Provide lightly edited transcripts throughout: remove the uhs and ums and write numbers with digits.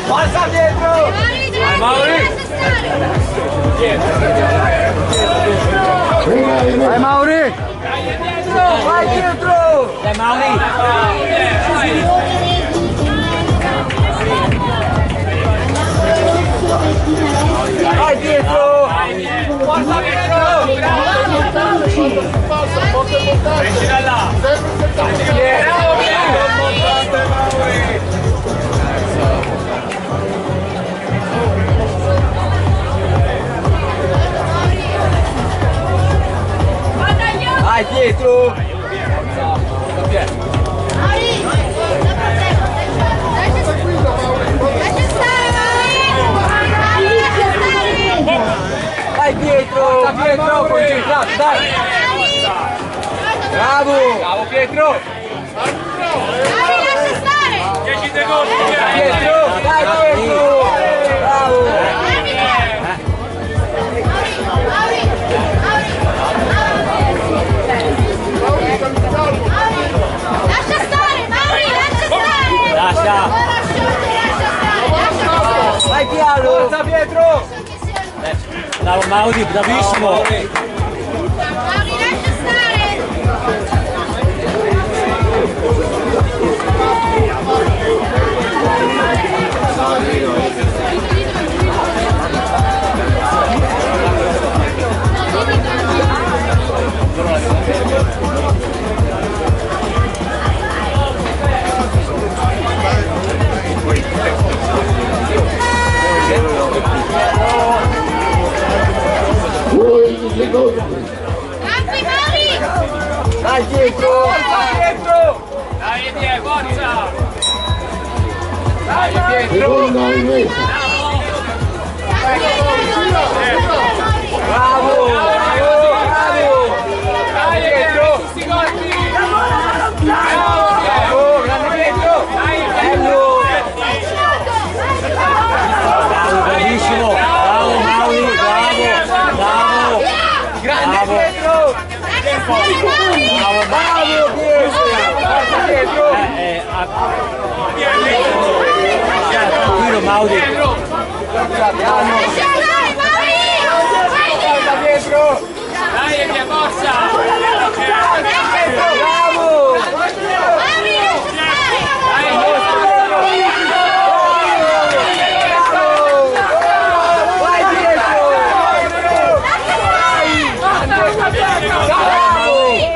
Passa dietro! Vai Mauri! Vai Mauri! Vai dietro! Dai Mauri! Vai dietro! Forza dietro! Prendi da là! Vai dietro! Vai dietro! Dietro, concentrato, dai! Bravo! Bravo Pietro! 10 secondi! Dietro! Dai dietro! Bravo! Lascia! Vai piano! Forza Pietro! Bravo Mauri, bravissimo! Dai dietro! Forza Pietro! Dai Pietro, forza! Dai Pietro! Bravo! Bravo! Dai Pietro! Bravo! Grande Pietro! Bello! Bravissimo! Bravo Mauri, bravo! Bravo! Grande Pietro! Bravo Bravo Pietro! Tiro Mauri! Pietro! Dai via, forza! Bravo! Vai dietro!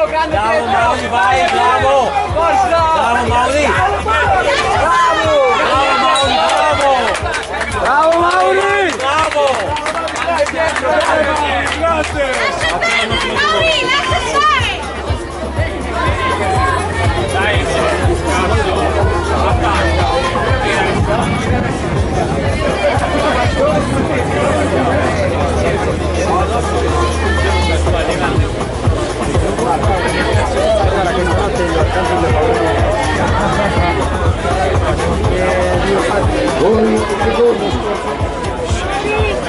Grande Bravo Pietro! Mauri, vai, bravo! Forza! Bravo Mauri! Bravo! Bravo Mauri, bravo! Bravo Mauri! Bravo! Dai Pietro! Grazie!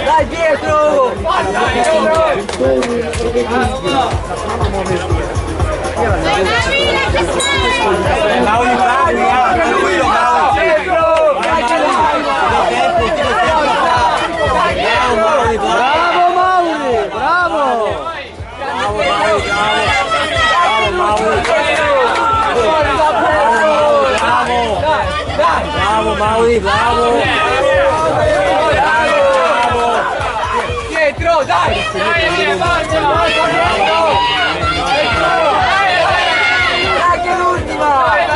Dai Pietro! Mauri, bravi! Tranquillo Mauri! Bravo Mauri! Bravo! Bravo Mauri, bravo! Pietro, dai! Dai che l'ultima!